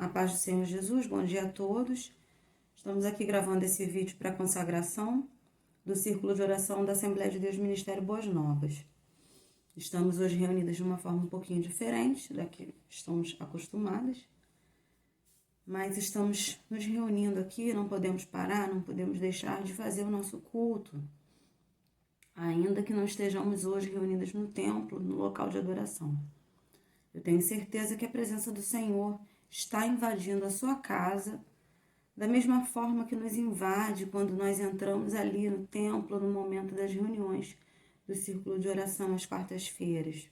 A paz do Senhor Jesus, bom dia a todos. Estamos aqui gravando esse vídeo para a consagração do Círculo de Oração da Assembleia de Deus Ministério Boas Novas. Estamos hoje reunidas de uma forma um pouquinho diferente da que estamos acostumadas, mas estamos nos reunindo aqui, não podemos parar, não podemos deixar de fazer o nosso culto, ainda que não estejamos hoje reunidas no templo, no local de adoração. Eu tenho certeza que a presença do Senhor está invadindo a sua casa, da mesma forma que nos invade quando nós entramos ali no templo, no momento das reuniões do Círculo de Oração às quartas-feiras.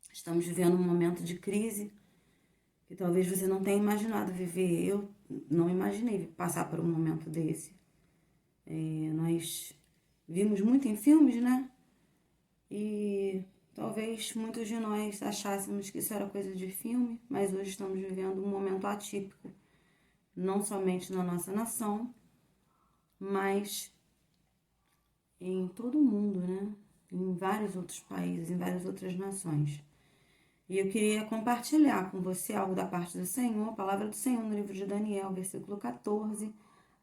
Estamos vivendo um momento de crise que talvez você não tenha imaginado viver. Eu não imaginei passar por um momento desse. Nós vimos muito em filmes, né? E talvez muitos de nós achássemos que isso era coisa de filme, mas hoje estamos vivendo um momento atípico, não somente na nossa nação, mas em todo o mundo, né? Em vários outros países, em várias outras nações. E eu queria compartilhar com você algo da parte do Senhor, a palavra do Senhor no livro de Daniel, versículo 14.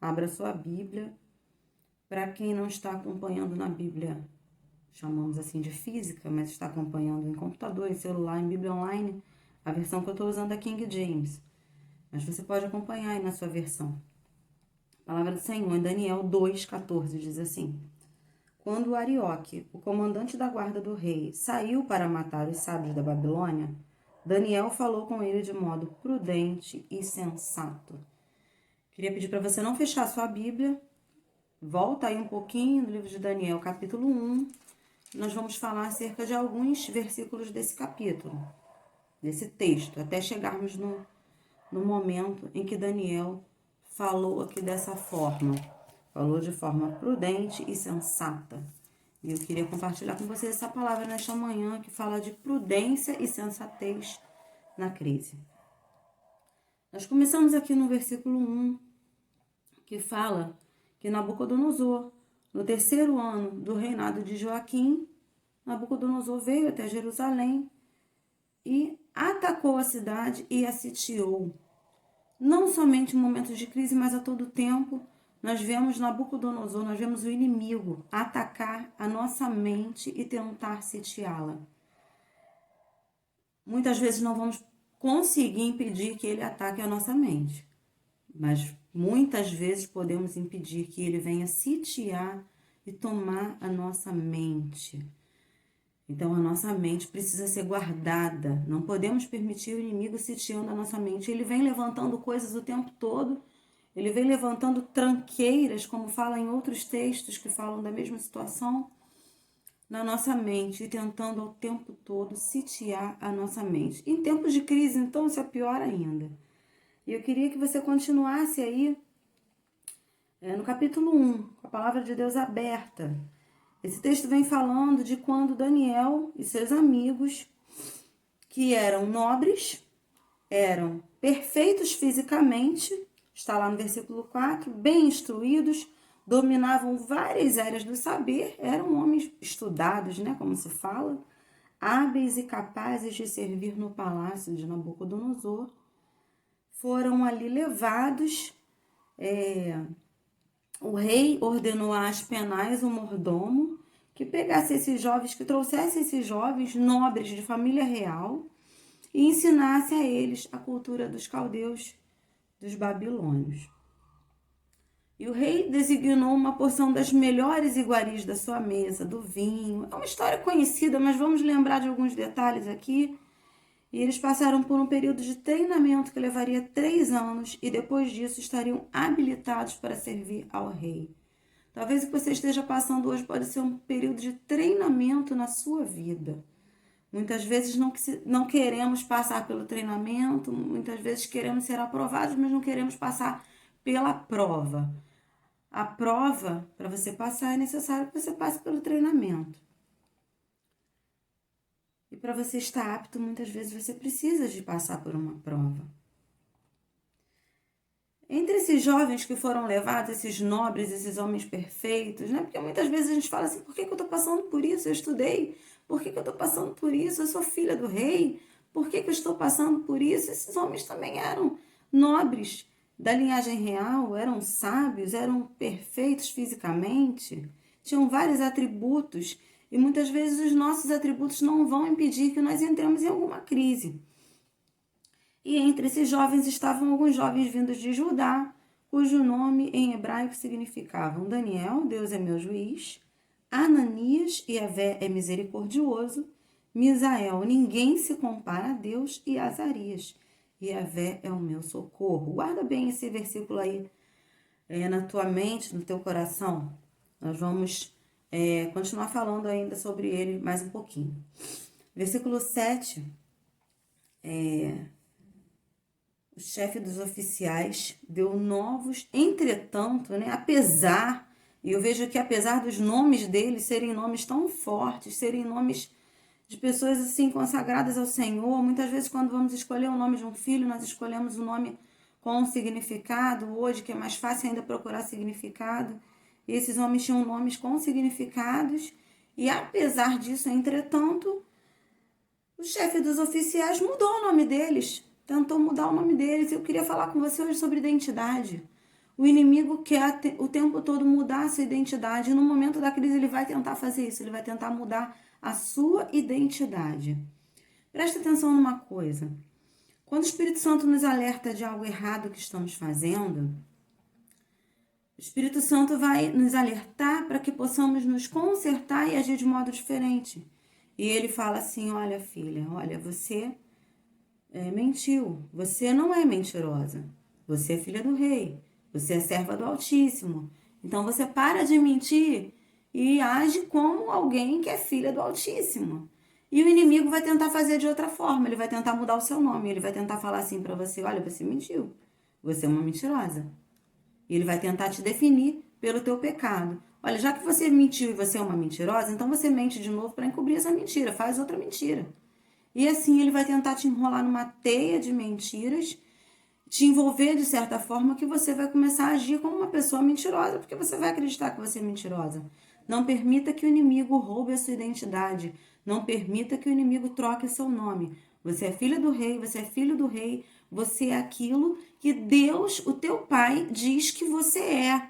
Abra sua Bíblia. Para quem não está acompanhando na Bíblia, chamamos assim de física, mas está acompanhando em computador, em celular, em Bíblia online, a versão que eu estou usando é King James. Mas você pode acompanhar aí na sua versão. A palavra do Senhor, em Daniel 2,14, diz assim: Quando Arioque, o comandante da guarda do rei, saiu para matar os sábios da Babilônia, Daniel falou com ele de modo prudente e sensato. Queria pedir para você não fechar a sua Bíblia. Volta aí um pouquinho no livro de Daniel, capítulo 1. Nós vamos falar acerca de alguns versículos desse capítulo, desse texto, até chegarmos no momento em que Daniel falou aqui dessa forma. Falou de forma prudente e sensata. E eu queria compartilhar com vocês essa palavra nesta manhã que fala de prudência e sensatez na crise. Nós começamos aqui no versículo 1, que fala que Nabucodonosor, no 3º ano do reinado de Joaquim, Nabucodonosor veio até Jerusalém e atacou a cidade e a sitiou. Não somente em momentos de crise, mas a todo tempo, nós vemos Nabucodonosor, nós vemos o inimigo atacar a nossa mente e tentar sitiá-la. Muitas vezes não vamos conseguir impedir que ele ataque a nossa mente, mas muitas vezes podemos impedir que ele venha sitiar e tomar a nossa mente. Então, a nossa mente precisa ser guardada. Não podemos permitir o inimigo sitiando a nossa mente. Ele vem levantando coisas o tempo todo. Ele vem levantando tranqueiras, como fala em outros textos que falam da mesma situação, na nossa mente, e tentando ao tempo todo sitiar a nossa mente. Em tempos de crise, então, isso é pior ainda. E eu queria que você continuasse aí no capítulo 1, com a palavra de Deus aberta. Esse texto vem falando de quando Daniel e seus amigos, que eram nobres, eram perfeitos fisicamente, está lá no versículo 4, bem instruídos, dominavam várias áreas do saber, eram homens estudados, né, como se fala, hábeis e capazes de servir no palácio de Nabucodonosor, foram ali levados. O rei ordenou a Aspenaz, o mordomo, que pegasse esses jovens, que trouxesse esses jovens nobres de família real e ensinasse a eles a cultura dos caldeus, dos babilônios. E o rei designou uma porção das melhores iguarias da sua mesa, do vinho. É uma história conhecida, mas vamos lembrar de alguns detalhes aqui. E eles passaram por um período de treinamento que levaria 3 anos e depois disso estariam habilitados para servir ao rei. Talvez o que você esteja passando hoje pode ser um período de treinamento na sua vida. Muitas vezes não queremos passar pelo treinamento, muitas vezes queremos ser aprovados, mas não queremos passar pela prova. A prova, para você passar, é necessário que você passe pelo treinamento. E para você estar apto, muitas vezes você precisa de passar por uma prova. Entre esses jovens que foram levados, esses nobres, esses homens perfeitos, né? Porque muitas vezes a gente fala assim, por que eu estou passando por isso? Eu estudei, por que eu estou passando por isso? Eu sou filha do rei, Por que eu estou passando por isso? Esses homens também eram nobres da linhagem real, eram sábios, eram perfeitos fisicamente, tinham vários atributos e muitas vezes os nossos atributos não vão impedir que nós entremos em alguma crise. E entre esses jovens estavam alguns jovens vindos de Judá, cujo nome em hebraico significavam Daniel, Deus é meu juiz, Ananias, Yahvé é misericordioso, Misael, ninguém se compara a Deus, e Azarias, Yahvé é o meu socorro. Guarda bem esse versículo aí na tua mente, no teu coração. Nós vamos continuar falando ainda sobre ele mais um pouquinho. Versículo 7, o chefe dos oficiais deu novos, entretanto, apesar, e eu vejo que apesar dos nomes deles serem nomes tão fortes, serem nomes de pessoas assim consagradas ao Senhor, muitas vezes quando vamos escolher o nome de um filho, nós escolhemos um nome com um significado, hoje que é mais fácil ainda procurar significado, e esses homens tinham nomes com significados, e apesar disso, entretanto, o chefe dos oficiais mudou o nome deles, tentou mudar o nome deles. Eu queria falar com você hoje sobre identidade. O inimigo quer o tempo todo mudar a sua identidade, e no momento da crise ele vai tentar fazer isso, ele vai tentar mudar a sua identidade. Presta atenção numa coisa. Quando o Espírito Santo nos alerta de algo errado que estamos fazendo, o Espírito Santo vai nos alertar para que possamos nos consertar e agir de modo diferente. E ele fala assim, olha filha, olha, você mentiu, você não é mentirosa, você é filha do rei, você é serva do Altíssimo. Então você para de mentir e age como alguém que é filha do Altíssimo. E o inimigo vai tentar fazer de outra forma, ele vai tentar mudar o seu nome, ele vai tentar falar assim para você, olha, você mentiu, você é uma mentirosa. E ele vai tentar te definir pelo teu pecado. Olha, já que você mentiu e você é uma mentirosa, então você mente de novo para encobrir essa mentira, faz outra mentira. E assim ele vai tentar te enrolar numa teia de mentiras, te envolver de certa forma que você vai começar a agir como uma pessoa mentirosa, porque você vai acreditar que você é mentirosa. Não permita que o inimigo roube a sua identidade. Não permita que o inimigo troque o seu nome. Você é filha do rei, você é filho do rei, você é aquilo que Deus, o teu pai, diz que você é.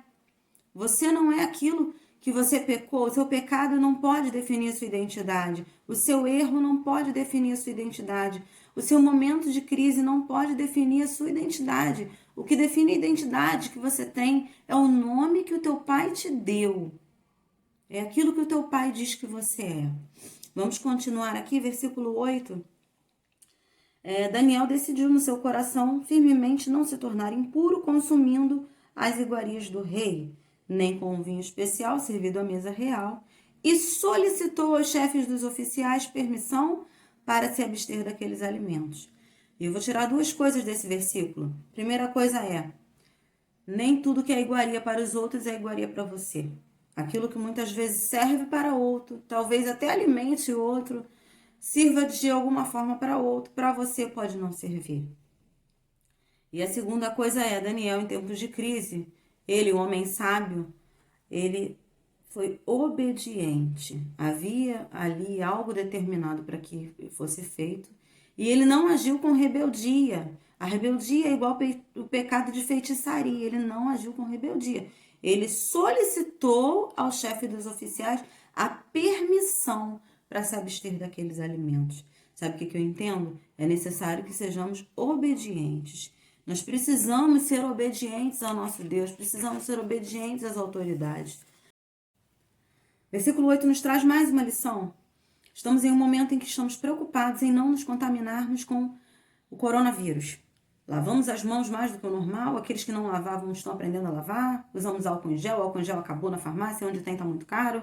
Você não é aquilo que você pecou, o seu pecado não pode definir a sua identidade, o seu erro não pode definir a sua identidade, o seu momento de crise não pode definir a sua identidade. O que define a identidade que você tem é o nome que o teu pai te deu. É aquilo que o teu pai diz que você é. Vamos continuar aqui, versículo 8. Daniel decidiu no seu coração firmemente não se tornar impuro consumindo as iguarias do rei, nem com um vinho especial servido à mesa real, e solicitou aos chefes dos oficiais permissão para se abster daqueles alimentos. E eu vou tirar duas coisas desse versículo. Primeira coisa nem tudo que é iguaria para os outros é iguaria para você. Aquilo que muitas vezes serve para outro, talvez até alimente o outro, sirva de alguma forma para outro, para você pode não servir. E a segunda coisa Daniel, em tempos de crise, ele, o homem sábio, ele foi obediente. Havia ali algo determinado para que fosse feito. E ele não agiu com rebeldia. A rebeldia é igual o pecado de feitiçaria. Ele não agiu com rebeldia. Ele solicitou ao chefe dos oficiais a permissão para se abster daqueles alimentos. Sabe o que eu entendo? É necessário que sejamos obedientes. Nós precisamos ser obedientes ao nosso Deus, precisamos ser obedientes às autoridades. Versículo 8 nos traz mais uma lição. Estamos em um momento em que estamos preocupados em não nos contaminarmos com o coronavírus. Lavamos as mãos mais do que o normal, aqueles que não lavavam estão aprendendo a lavar, usamos álcool em gel, o álcool em gel acabou na farmácia, onde tem está muito caro,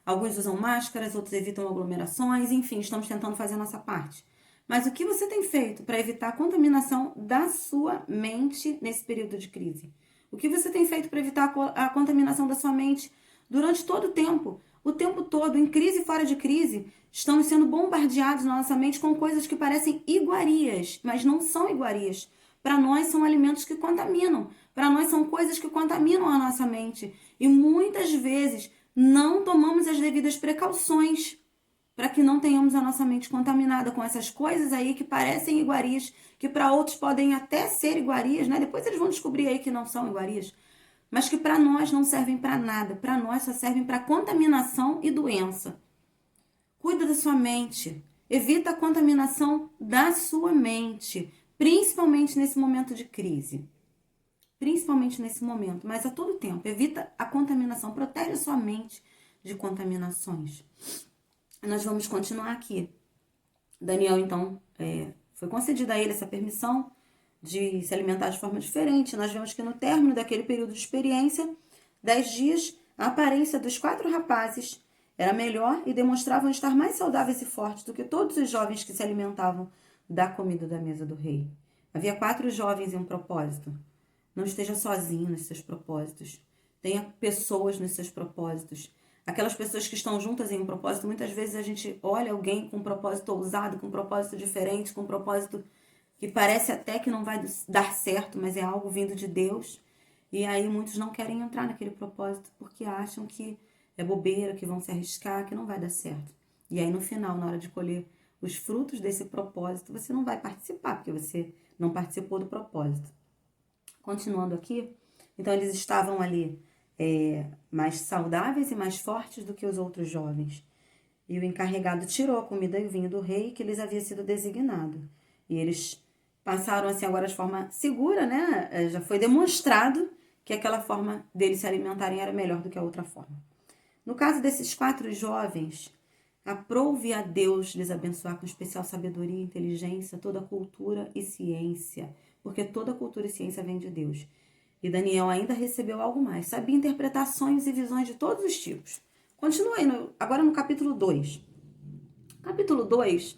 alguns usam máscaras, outros evitam aglomerações, enfim, estamos tentando fazer a nossa parte. Mas o que você tem feito para evitar a contaminação da sua mente nesse período de crise? O que você tem feito para evitar a contaminação da sua mente durante todo o tempo? O tempo todo, em crise e fora de crise, estamos sendo bombardeados na nossa mente com coisas que parecem iguarias, mas não são iguarias. Para nós são alimentos que contaminam, para nós são coisas que contaminam a nossa mente. E muitas vezes não tomamos as devidas precauções para que não tenhamos a nossa mente contaminada com essas coisas aí que parecem iguarias, que para outros podem até ser iguarias, né? Depois eles vão descobrir aí que não são iguarias, mas que para nós não servem para nada. Para nós só servem para contaminação e doença. Cuida da sua mente. Evita a contaminação da sua mente, principalmente nesse momento de crise. Principalmente nesse momento, mas a todo tempo. Evita a contaminação, protege a sua mente de contaminações. Nós vamos continuar aqui. Daniel, então, foi concedida a ele essa permissão de se alimentar de forma diferente. Nós vemos que no término daquele período de experiência, 10 dias, a aparência dos 4 rapazes era melhor e demonstravam estar mais saudáveis e fortes do que todos os jovens que se alimentavam da comida da mesa do rei. Havia 4 jovens em um propósito. Não esteja sozinho nos seus propósitos. Tenha pessoas nos seus propósitos. Aquelas pessoas que estão juntas em um propósito, muitas vezes a gente olha alguém com um propósito ousado, com um propósito diferente, com um propósito que parece até que não vai dar certo, mas é algo vindo de Deus. E aí muitos não querem entrar naquele propósito porque acham que é bobeira, que vão se arriscar, que não vai dar certo. E aí no final, na hora de colher os frutos desse propósito, você não vai participar, porque você não participou do propósito. Continuando aqui, então eles estavam ali mais saudáveis e mais fortes do que os outros jovens. E o encarregado tirou a comida e o vinho do rei que lhes havia sido designado. E eles passaram assim agora de forma segura, né? Já foi demonstrado que aquela forma deles se alimentarem era melhor do que a outra forma. No caso desses 4 jovens, aprove a Deus lhes abençoar com especial sabedoria, inteligência, toda cultura e ciência, porque toda cultura e ciência vem de Deus. E Daniel ainda recebeu algo mais, sabia interpretar sonhos e visões de todos os tipos. Continua aí, agora no capítulo 2. Capítulo 2,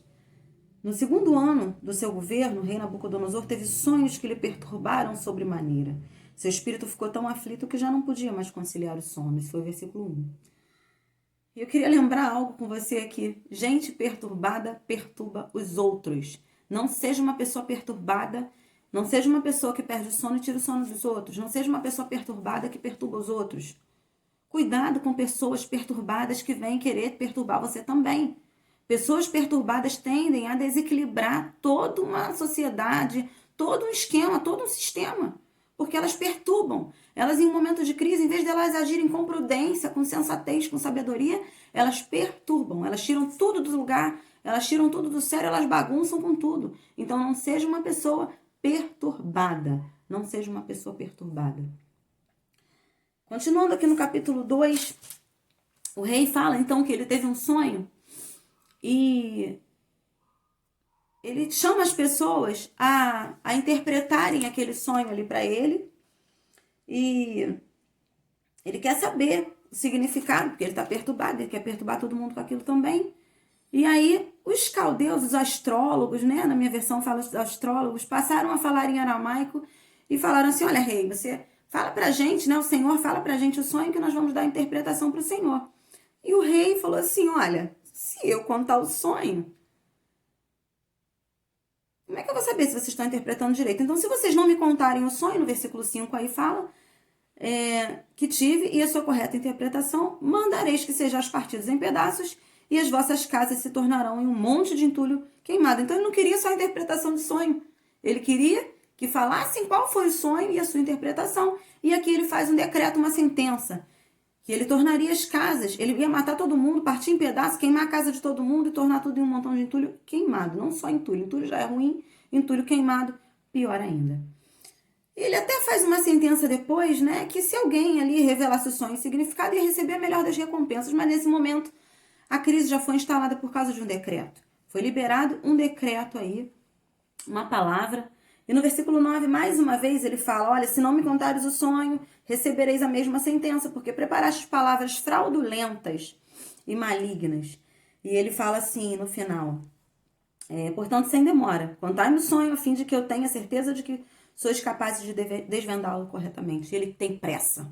no 2º ano do seu governo, o rei Nabucodonosor teve sonhos que lhe perturbaram sobremaneira. Seu espírito ficou tão aflito que já não podia mais conciliar o sono. Esse foi o versículo 1. Eu queria lembrar algo com você aqui. Gente perturbada perturba os outros. Não seja uma pessoa perturbada, não seja uma pessoa que perde o sono e tira o sono dos outros. Não seja uma pessoa perturbada que perturba os outros. Cuidado com pessoas perturbadas que vêm querer perturbar você também. Pessoas perturbadas tendem a desequilibrar toda uma sociedade, todo um esquema, todo um sistema. Porque elas perturbam. Elas, em um momento de crise, em vez de elas agirem com prudência, com sensatez, com sabedoria, elas perturbam. Elas tiram tudo do lugar, elas tiram tudo do sério, elas bagunçam com tudo. Então, não seja uma pessoa perturbada. Não seja uma pessoa perturbada. Continuando aqui no capítulo 2, o rei fala, então, que ele teve um sonho e ele chama as pessoas a interpretarem aquele sonho ali para ele e ele quer saber o significado, porque ele está perturbado, ele quer perturbar todo mundo com aquilo também. E aí os caldeus, os astrólogos, né, na minha versão fala os astrólogos, passaram a falar em aramaico e falaram assim, olha rei, você fala pra gente, né, o Senhor fala pra gente o sonho que nós vamos dar a interpretação pro Senhor. E o rei falou assim, olha, se eu contar o sonho, como é que eu vou saber se vocês estão interpretando direito? Então, se vocês não me contarem o sonho, no versículo 5 aí fala, que tive e a sua correta interpretação, mandareis que sejais partidos em pedaços e as vossas casas se tornarão em um monte de entulho queimado. Então, ele não queria só a interpretação de sonho. Ele queria que falassem qual foi o sonho e a sua interpretação. E aqui ele faz um decreto, uma sentença, que ele tornaria as casas, ele ia matar todo mundo, partir em pedaços, queimar a casa de todo mundo e tornar tudo em um montão de entulho queimado. Não só entulho, entulho já é ruim, entulho queimado, pior ainda. Ele até faz uma sentença depois, né, que se alguém ali revelasse o sonho e significado, ia receber a melhor das recompensas, mas nesse momento a crise já foi instalada por causa de um decreto. Foi liberado um decreto aí, uma palavra. E no versículo 9, mais uma vez, ele fala, olha, se não me contares o sonho, recebereis a mesma sentença, porque preparaste palavras fraudulentas e malignas. E ele fala assim, no final, portanto, sem demora, contai-me o sonho, a fim de que eu tenha certeza de que sois capazes de desvendá-lo corretamente. E ele tem pressa.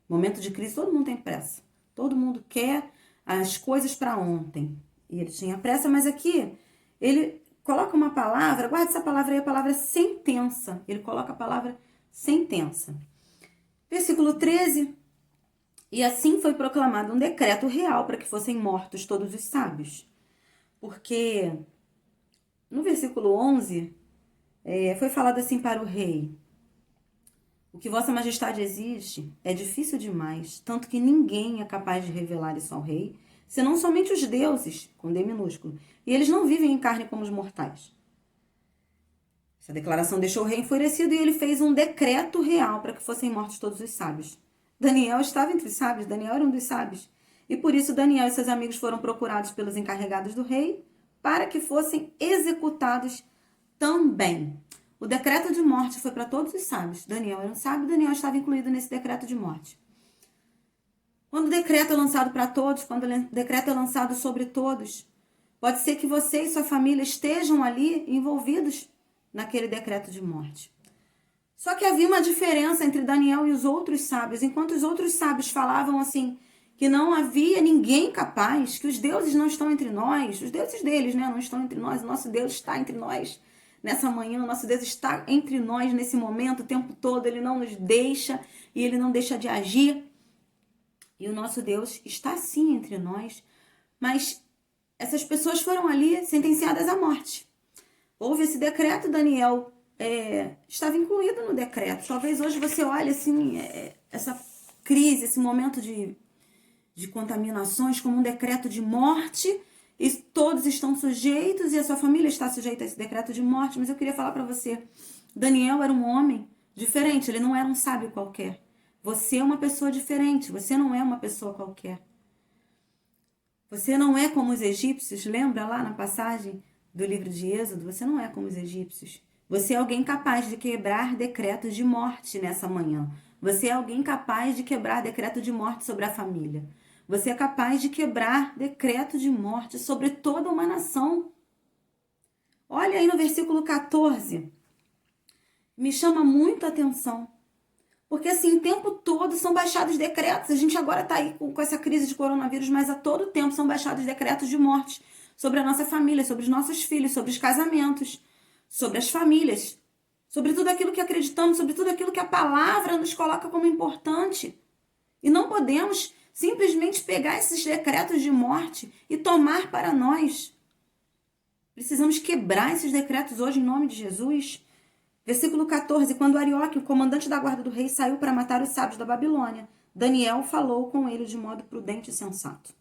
Momento de crise, todo mundo tem pressa. Todo mundo quer as coisas para ontem. E ele tinha pressa, mas aqui ele coloca uma palavra, guarda essa palavra aí, a palavra sentença. Ele coloca a palavra sentença. Versículo 13. E assim foi proclamado um decreto real para que fossem mortos todos os sábios. porque no versículo 11 foi falado assim para o rei: o que Vossa Majestade exige é difícil demais, tanto que ninguém é capaz de revelar isso ao rei, senão somente os deuses, com D minúsculo, e eles não vivem em carne como os mortais. Essa declaração deixou o rei enfurecido e ele fez um decreto real para que fossem mortos todos os sábios. Daniel estava entre os sábios, Daniel era um dos sábios. E por isso Daniel e seus amigos foram procurados pelos encarregados do rei para que fossem executados também. O decreto de morte foi para todos os sábios. Daniel era um sábio, Daniel estava incluído nesse decreto de morte. Quando o decreto é lançado para todos, quando o decreto é lançado sobre todos, pode ser que você e sua família estejam ali envolvidos naquele decreto de morte. Só que havia uma diferença entre Daniel e os outros sábios. Enquanto os outros sábios falavam assim, que não havia ninguém capaz, que os deuses não estão entre nós, os deuses deles, né, não estão entre nós, o nosso Deus está entre nós. Nessa manhã, o nosso Deus está entre nós nesse momento, o tempo todo, ele não nos deixa e ele não deixa de agir. E o nosso Deus está sim entre nós, mas essas pessoas foram ali sentenciadas à morte. Houve esse decreto, Daniel estava incluído no decreto. Talvez hoje você olhe assim, essa crise, esse momento de contaminações como um decreto de morte, e todos estão sujeitos e a sua família está sujeita a esse decreto de morte. Mas eu queria falar para você, Daniel era um homem diferente, ele não era um sábio qualquer. Você é uma pessoa diferente, você não é uma pessoa qualquer. Você não é como os egípcios, lembra lá na passagem do livro de Êxodo? Você não é como os egípcios. Você é alguém capaz de quebrar decretos de morte nessa manhã. Você é alguém capaz de quebrar decreto de morte sobre a família. Você é capaz de quebrar decreto de morte sobre toda uma nação. Olha aí no versículo 14. Me chama muito a atenção. Porque assim, o tempo todo são baixados decretos. A gente agora está aí com essa crise de coronavírus, mas a todo tempo são baixados decretos de morte sobre a nossa família, sobre os nossos filhos, sobre os casamentos, sobre as famílias, sobre tudo aquilo que acreditamos, sobre tudo aquilo que a palavra nos coloca como importante. E não podemos simplesmente pegar esses decretos de morte e tomar para nós. Precisamos quebrar esses decretos hoje em nome de Jesus. Versículo 14. Quando Arioque, o comandante da guarda do rei, saiu para matar os sábios da Babilônia, Daniel falou com ele de modo prudente e sensato.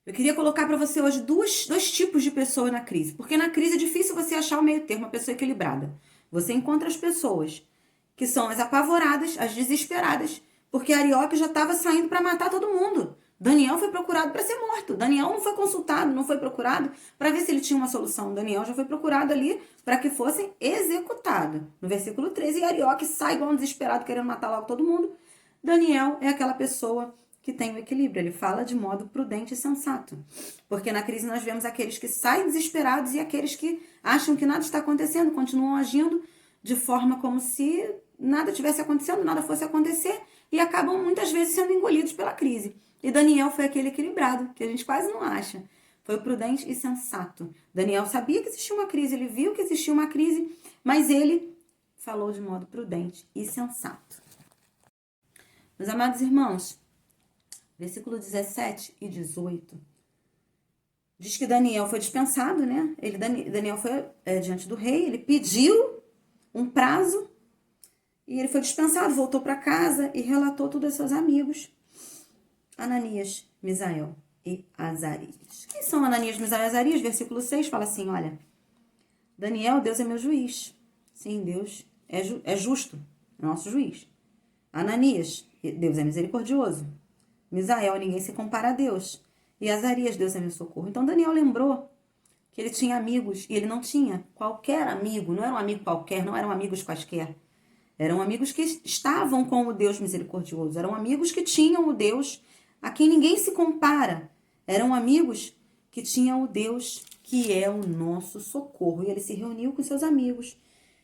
Eu queria colocar para você hoje dois tipos de pessoa na crise. Porque na crise é difícil você achar o meio termo, uma pessoa equilibrada. Você encontra as pessoas que são as apavoradas, as desesperadas, porque Arioque já estava saindo para matar todo mundo. Daniel foi procurado para ser morto. Daniel não foi consultado, não foi procurado para ver se ele tinha uma solução. Daniel já foi procurado ali para que fossem executados. No versículo 13, Arioque sai igual um desesperado querendo matar logo todo mundo. Daniel é aquela pessoa que tem o equilíbrio. Ele fala de modo prudente e sensato. Porque na crise nós vemos aqueles que saem desesperados e aqueles que acham que nada está acontecendo, continuam agindo de forma como se nada tivesse acontecendo, nada fosse acontecer e acabam muitas vezes sendo engolidos pela crise. E Daniel foi aquele equilibrado, que a gente quase não acha. Foi prudente e sensato. Daniel sabia que existia uma crise, ele viu que existia uma crise, mas ele falou de modo prudente e sensato. Meus amados irmãos, versículo 17 e 18, diz que Daniel foi dispensado, né? Daniel foi diante do rei, ele pediu um prazo e ele foi dispensado, voltou para casa e relatou tudo aos seus amigos, Ananias, Misael e Azarias. Quem são Ananias, Misael e Azarias? Versículo 6 fala assim, olha, Daniel, Deus é meu juiz. Sim, Deus é justo, é nosso juiz. Ananias, Deus é misericordioso. Misael, ninguém se compara a Deus. E Azarias, Deus é meu socorro. Então Daniel lembrou que ele tinha amigos, e ele não tinha qualquer amigo, não era um amigo qualquer, não eram amigos quaisquer. Eram amigos que estavam com o Deus misericordioso, eram amigos que tinham o Deus a quem ninguém se compara. Eram amigos que tinham o Deus que é o nosso socorro. E ele se reuniu com seus amigos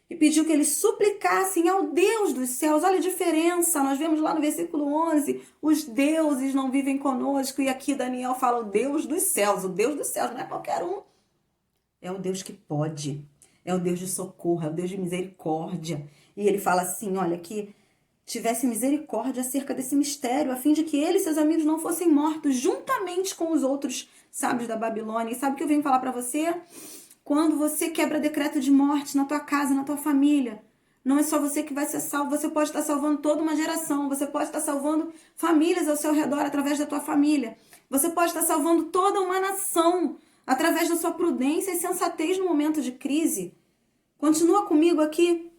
e pediu que eles suplicassem ao Deus dos céus. Olha a diferença, nós vemos lá no versículo 11, os deuses não vivem conosco, e aqui Daniel fala o Deus dos céus não é qualquer um. É o Deus que pode, é o Deus de socorro, é o Deus de misericórdia. E ele fala assim, olha, que tivesse misericórdia acerca desse mistério, a fim de que ele e seus amigos não fossem mortos juntamente com os outros sábios da Babilônia. E sabe o que eu venho falar para você? Quando você quebra decreto de morte na tua casa, na tua família, não é só você que vai ser salvo, você pode estar salvando toda uma geração, você pode estar salvando famílias ao seu redor através da tua família, você pode estar salvando toda uma nação através da sua prudência e sensatez no momento de crise. Continua comigo aqui.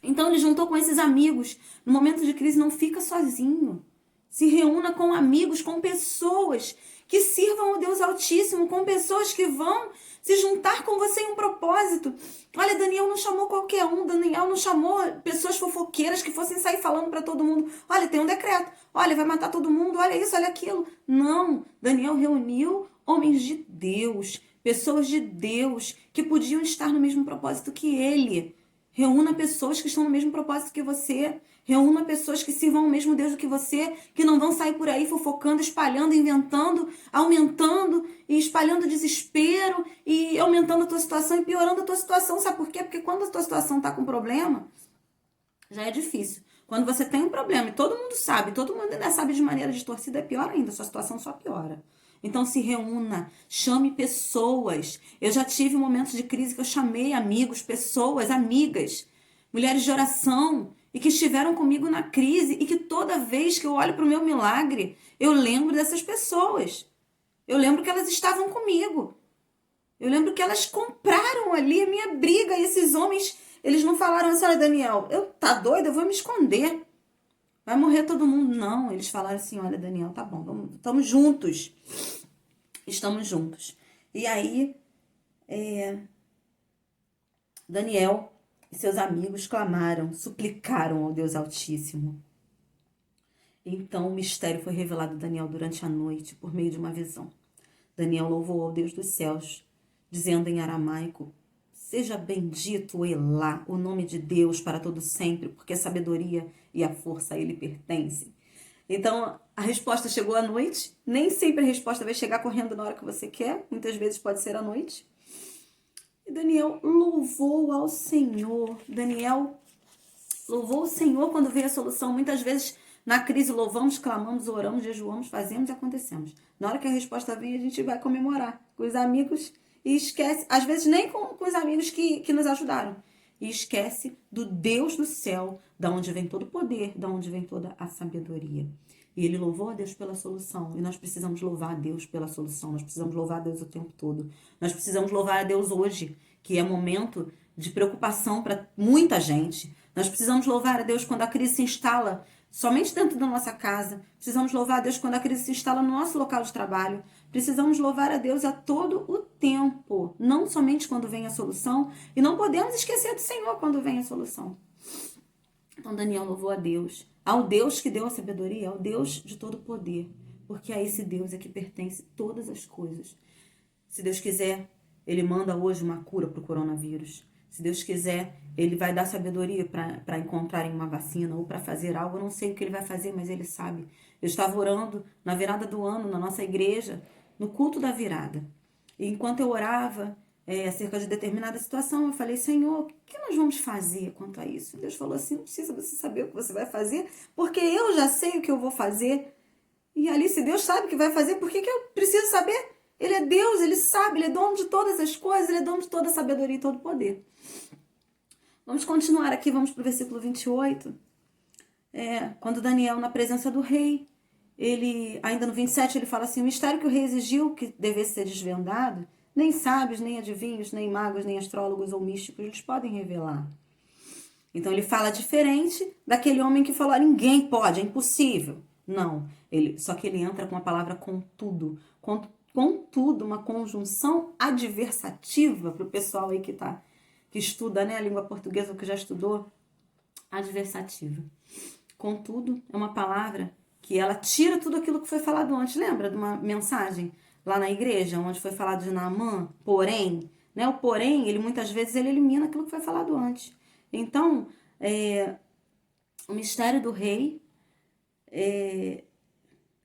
Então ele juntou com esses amigos. No momento de crise não fica sozinho. Se reúna com amigos, com pessoas que sirvam ao Deus Altíssimo, com pessoas que vão se juntar com você em um propósito. Olha, Daniel não chamou qualquer um, Daniel não chamou pessoas fofoqueiras que fossem sair falando para todo mundo. Olha, tem um decreto, olha, vai matar todo mundo, olha isso, olha aquilo. Não, Daniel reuniu homens de Deus, pessoas de Deus que podiam estar no mesmo propósito que ele. Reúna pessoas que estão no mesmo propósito que você. Reúna pessoas que sirvam o mesmo Deus do que você, que não vão sair por aí fofocando, espalhando, inventando, aumentando e espalhando desespero e aumentando a tua situação e piorando a tua situação. Sabe por quê? Porque quando a tua situação está com problema, já é difícil. Quando você tem um problema e todo mundo sabe, todo mundo ainda sabe de maneira distorcida, é pior ainda, a sua situação só piora. Então se reúna, chame pessoas. Eu já tive momentos de crise que eu chamei amigos, pessoas, amigas, mulheres de oração, e que estiveram comigo na crise, e que toda vez que eu olho para o meu milagre, eu lembro dessas pessoas. Eu lembro que elas estavam comigo. Eu lembro que elas compraram ali a minha briga, e esses homens, eles não falaram assim: olha, Daniel, tá doido? Eu vou me esconder. Vai morrer todo mundo. Não, eles falaram assim: olha, Daniel, tá bom, estamos juntos. Estamos juntos. E aí, Daniel e seus amigos clamaram, suplicaram ao Deus Altíssimo. Então o mistério foi revelado a Daniel durante a noite, por meio de uma visão. Daniel louvou ao Deus dos céus, dizendo em aramaico: seja bendito Elá, o nome de Deus para todo sempre, porque a sabedoria e a força a ele pertencem. Então, a resposta chegou à noite. Nem sempre a resposta vai chegar correndo na hora que você quer. Muitas vezes pode ser à noite. E Daniel louvou ao Senhor. Daniel louvou o Senhor quando veio a solução. Muitas vezes, na crise, louvamos, clamamos, oramos, jejuamos, fazemos e acontecemos. Na hora que a resposta vem, a gente vai comemorar com os amigos e esquece, às vezes nem com os amigos que nos ajudaram. E esquece do Deus do céu, da onde vem todo o poder, da onde vem toda a sabedoria. E ele louvou a Deus pela solução. E nós precisamos louvar a Deus pela solução. Nós precisamos louvar a Deus o tempo todo. Nós precisamos louvar a Deus hoje, que é momento de preocupação para muita gente. Nós precisamos louvar a Deus quando a crise se instala somente dentro da nossa casa. Precisamos louvar a Deus quando a crise se instala no nosso local de trabalho. Precisamos louvar a Deus a todo o tempo, não somente quando vem a solução, e não podemos esquecer do Senhor quando vem a solução. Então Daniel louvou a Deus, ao Deus que deu a sabedoria, ao Deus de todo poder, porque a esse Deus é que pertence todas as coisas. Se Deus quiser, Ele manda hoje uma cura para o coronavírus. Se Deus quiser, Ele vai dar sabedoria para encontrarem uma vacina ou para fazer algo. Eu não sei o que Ele vai fazer, mas Ele sabe. Eu estava orando na virada do ano, na nossa igreja, no culto da virada. E enquanto eu orava acerca de determinada situação, eu falei: Senhor, o que nós vamos fazer quanto a isso? Deus falou assim: não precisa você saber o que você vai fazer, porque eu já sei o que eu vou fazer. E ali, se Deus sabe o que vai fazer, por que eu preciso saber? Ele é Deus, Ele sabe, Ele é dono de todas as coisas, Ele é dono de toda a sabedoria e todo o poder. Vamos continuar aqui, vamos para o versículo 28. Quando Daniel, na presença do rei, ele, ainda no 27, ele fala assim: o mistério que o rei exigiu que devesse ser desvendado, nem sábios, nem adivinhos, nem magos, nem astrólogos ou místicos eles podem revelar. Então ele fala diferente daquele homem que falou: ninguém pode, é impossível. Não, só que ele entra com a palavra contudo. Contudo, uma conjunção adversativa para o pessoal aí que estuda, né, a língua portuguesa, ou que já estudou, adversativa. Contudo, é uma palavra que ela tira tudo aquilo que foi falado antes. Lembra de uma mensagem lá na igreja, onde foi falado de Naamã? Porém, né? O porém, ele muitas vezes ele elimina aquilo que foi falado antes. Então, o mistério do rei é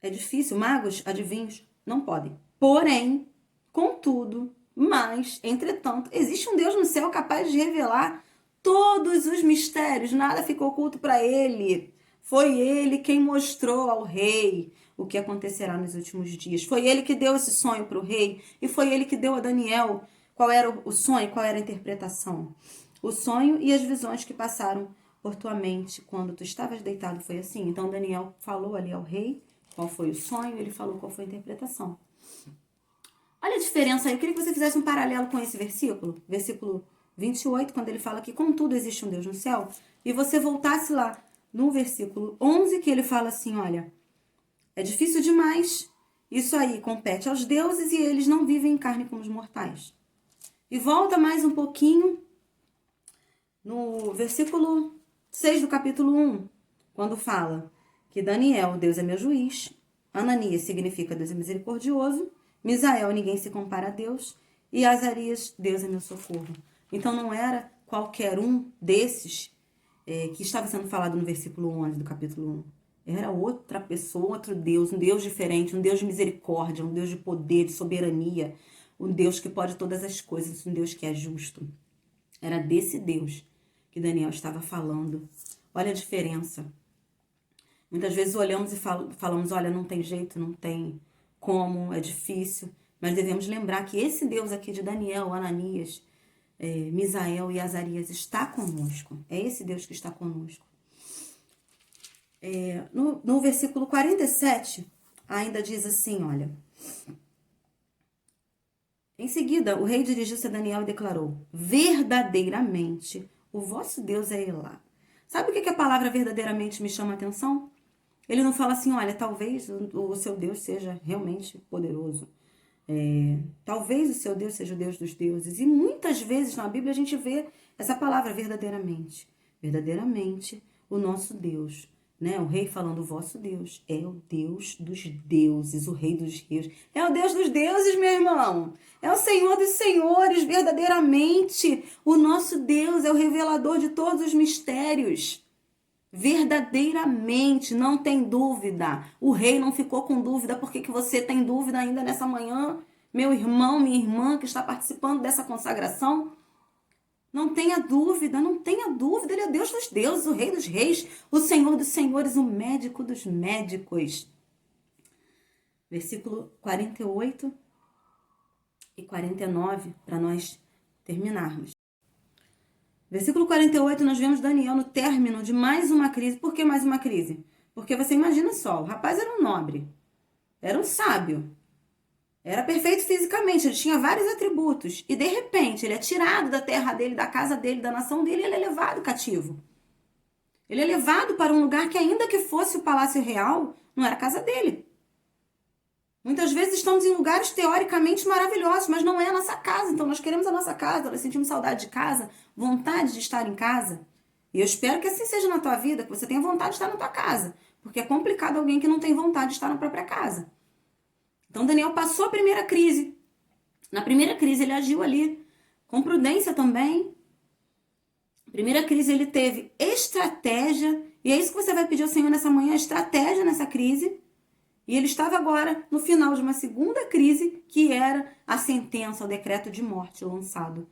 difícil. Magos, adivinhos, não podem. Porém, contudo, mas, entretanto, existe um Deus no céu capaz de revelar todos os mistérios. Nada ficou oculto para ele. Foi ele quem mostrou ao rei o que acontecerá nos últimos dias. Foi ele que deu esse sonho para o rei e foi ele que deu a Daniel qual era o sonho, qual era a interpretação. O sonho e as visões que passaram por tua mente quando tu estavas deitado foi assim. Então Daniel falou ali ao rei qual foi o sonho, ele falou qual foi a interpretação. Olha a diferença aí. Eu queria que você fizesse um paralelo com esse versículo 28, quando ele fala que contudo existe um Deus no céu, e você voltasse lá no versículo 11, que ele fala assim, olha, é difícil demais, isso aí compete aos deuses e eles não vivem em carne como os mortais. E volta mais um pouquinho no versículo 6 do capítulo 1, quando fala que Daniel, Deus é meu juiz, Ananias significa Deus é misericordioso, Misael, ninguém se compara a Deus, e Azarias, Deus é meu socorro. Então não era qualquer um desses que estava sendo falado no versículo 11 do capítulo 1. Era outra pessoa, outro Deus, um Deus diferente, um Deus de misericórdia, um Deus de poder, de soberania, um Deus que pode todas as coisas, um Deus que é justo. Era desse Deus que Daniel estava falando. Olha a diferença. Muitas vezes olhamos e falamos, olha, não tem jeito, não tem como, é difícil. Mas devemos lembrar que esse Deus aqui de Daniel, Ananias, Misael e Azarias está conosco. É esse Deus que está conosco. No versículo 47, ainda diz assim, olha. Em seguida, o rei dirigiu-se a Daniel e declarou, verdadeiramente, o vosso Deus é Elá. Sabe o que a palavra verdadeiramente me chama a atenção? Ele não fala assim, olha, talvez o seu Deus seja realmente poderoso. Talvez o seu Deus seja o Deus dos deuses. E muitas vezes na Bíblia a gente vê essa palavra verdadeiramente. Verdadeiramente, o nosso Deus. Né? O rei falando, o vosso Deus é o Deus dos deuses, o rei dos reis. É o Deus dos deuses, meu irmão. É o Senhor dos senhores, verdadeiramente. O nosso Deus é o revelador de todos os mistérios. Verdadeiramente, não tem dúvida. O rei não ficou com dúvida. Por que você tem dúvida ainda nessa manhã? Meu irmão, minha irmã que está participando dessa consagração? Não tenha dúvida, não tenha dúvida. Ele é Deus dos deuses, o rei dos reis, o Senhor dos senhores, o médico dos médicos. Versículo 48 e 49, para nós terminarmos. Versículo 48, nós vemos Daniel no término de mais uma crise. Por que mais uma crise? Porque você imagina só, o rapaz era um nobre, era um sábio, era perfeito fisicamente, ele tinha vários atributos. E de repente, ele é tirado da terra dele, da casa dele, da nação dele, e ele é levado cativo. Ele é levado para um lugar que, ainda que fosse o palácio real, não era a casa dele. Muitas vezes estamos em lugares teoricamente maravilhosos, mas não é a nossa casa. Então nós queremos a nossa casa, nós sentimos saudade de casa, vontade de estar em casa. E eu espero que assim seja na tua vida, que você tenha vontade de estar na tua casa. Porque é complicado alguém que não tem vontade de estar na própria casa. Então Daniel passou a primeira crise. Na primeira crise ele agiu ali com prudência também. Na primeira crise ele teve estratégia. E é isso que você vai pedir ao Senhor nessa manhã, estratégia nessa crise. E ele estava agora no final de uma segunda crise, que era a sentença, o decreto de morte lançado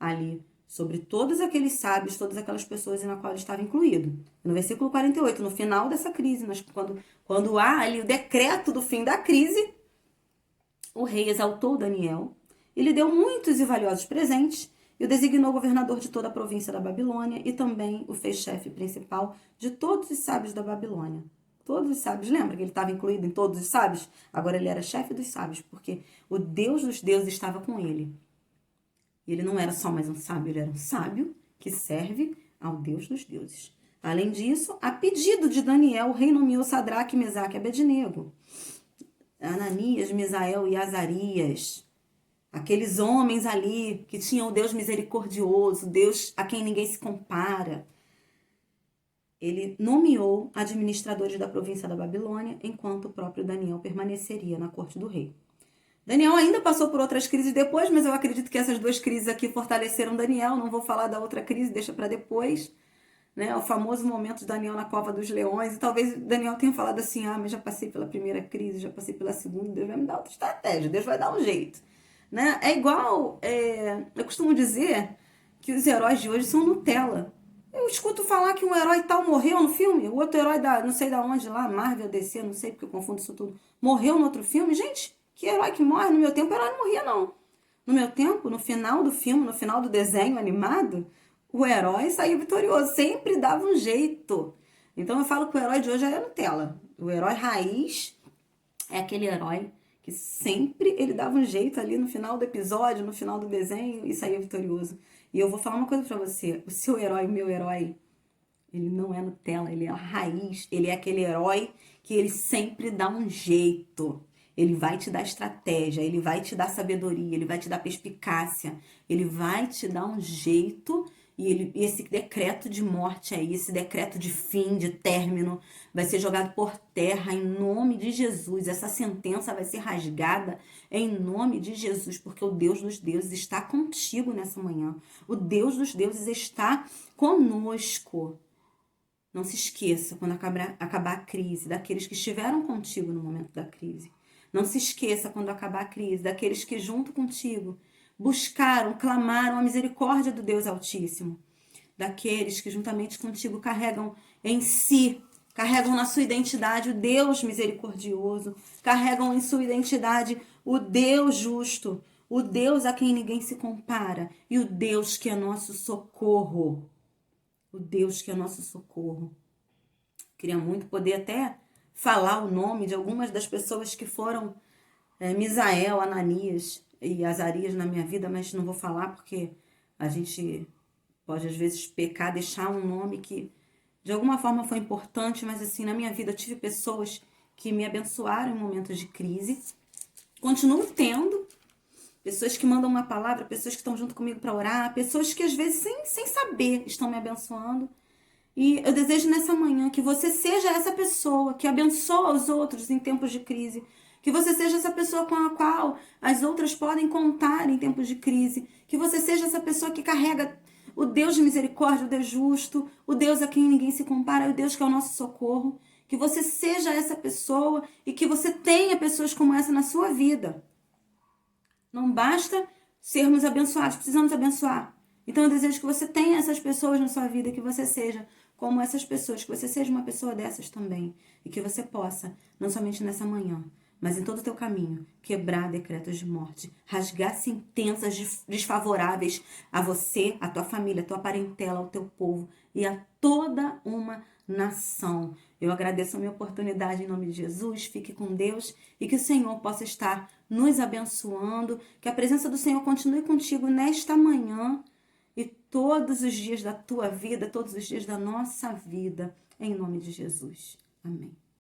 ali sobre todos aqueles sábios, todas aquelas pessoas na qual ele estava incluído. No versículo 48, no final dessa crise, quando há ali o decreto do fim da crise, o rei exaltou Daniel e lhe deu muitos e valiosos presentes e o designou governador de toda a província da Babilônia e também o fez chefe principal de todos os sábios da Babilônia. Todos os sábios, lembra que ele estava incluído em todos os sábios? Agora ele era chefe dos sábios, porque o Deus dos deuses estava com ele. E ele não era só mais um sábio, ele era um sábio que serve ao Deus dos deuses. Além disso, a pedido de Daniel, o rei nomeou Sadraque, Mesaque e Abednego. Ananias, Misael e Azarias. Aqueles homens ali que tinham o Deus misericordioso, Deus a quem ninguém se compara. Ele nomeou administradores da província da Babilônia, enquanto o próprio Daniel permaneceria na corte do rei. Daniel ainda passou por outras crises depois, mas eu acredito que essas duas crises aqui fortaleceram Daniel. Não vou falar da outra crise, deixa para depois. Né? O famoso momento de Daniel na cova dos leões. E talvez Daniel tenha falado assim, mas já passei pela primeira crise, já passei pela segunda, Deus vai me dar outra estratégia, Deus vai dar um jeito. Né? É igual, eu costumo dizer que os heróis de hoje são Nutella. Eu escuto falar que um herói tal morreu no filme, o outro herói da não sei da onde lá, Marvel, DC, não sei porque eu confundo isso tudo, morreu no outro filme. Gente, que herói que morre? No meu tempo, o herói não morria, não. No meu tempo, no final do filme, no final do desenho animado, o herói saía vitorioso, sempre dava um jeito. Então eu falo que o herói de hoje é Nutella. O herói raiz é aquele herói que sempre ele dava um jeito ali no final do episódio, no final do desenho e saía vitorioso. E eu vou falar uma coisa pra você, o seu herói, o meu herói, ele não é Nutella, ele é a raiz, ele é aquele herói que ele sempre dá um jeito. Ele vai te dar estratégia, ele vai te dar sabedoria, ele vai te dar perspicácia, ele vai te dar um jeito e esse decreto de morte aí, esse decreto de fim, de término, vai ser jogado por terra em nome de Jesus. Essa sentença vai ser rasgada em nome de Jesus, porque o Deus dos deuses está contigo nessa manhã. O Deus dos deuses está conosco. Não se esqueça, quando acabar a crise, daqueles que estiveram contigo no momento da crise. Não se esqueça, quando acabar a crise, daqueles que junto contigo buscaram, clamaram a misericórdia do Deus Altíssimo. Daqueles que juntamente contigo carregam em si, carregam na sua identidade o Deus misericordioso, carregam em sua identidade o Deus justo, o Deus a quem ninguém se compara e o Deus que é nosso socorro. O Deus que é nosso socorro. Queria muito poder até falar o nome de algumas das pessoas que foram Misael, Ananias e Azarias na minha vida, mas não vou falar porque a gente pode às vezes pecar, deixar um nome que de alguma forma foi importante, mas assim, na minha vida eu tive pessoas que me abençoaram em momentos de crise. Continuo tendo pessoas que mandam uma palavra, pessoas que estão junto comigo para orar, pessoas que às vezes sem saber estão me abençoando. E eu desejo nessa manhã que você seja essa pessoa que abençoa os outros em tempos de crise. Que você seja essa pessoa com a qual as outras podem contar em tempos de crise. Que você seja essa pessoa que carrega o Deus de misericórdia, o Deus justo, o Deus a quem ninguém se compara, o Deus que é o nosso socorro. Que você seja essa pessoa e que você tenha pessoas como essa na sua vida. Não basta sermos abençoados, precisamos abençoar. Então eu desejo que você tenha essas pessoas na sua vida, que você seja como essas pessoas, que você seja uma pessoa dessas também. E que você possa, não somente nessa manhã, mas em todo o teu caminho, quebrar decretos de morte, rasgar sentenças desfavoráveis a você, a tua família, a tua parentela, ao teu povo e a toda uma nação. Eu agradeço a minha oportunidade em nome de Jesus, fique com Deus e que o Senhor possa estar nos abençoando, que a presença do Senhor continue contigo nesta manhã e todos os dias da tua vida, todos os dias da nossa vida, em nome de Jesus. Amém.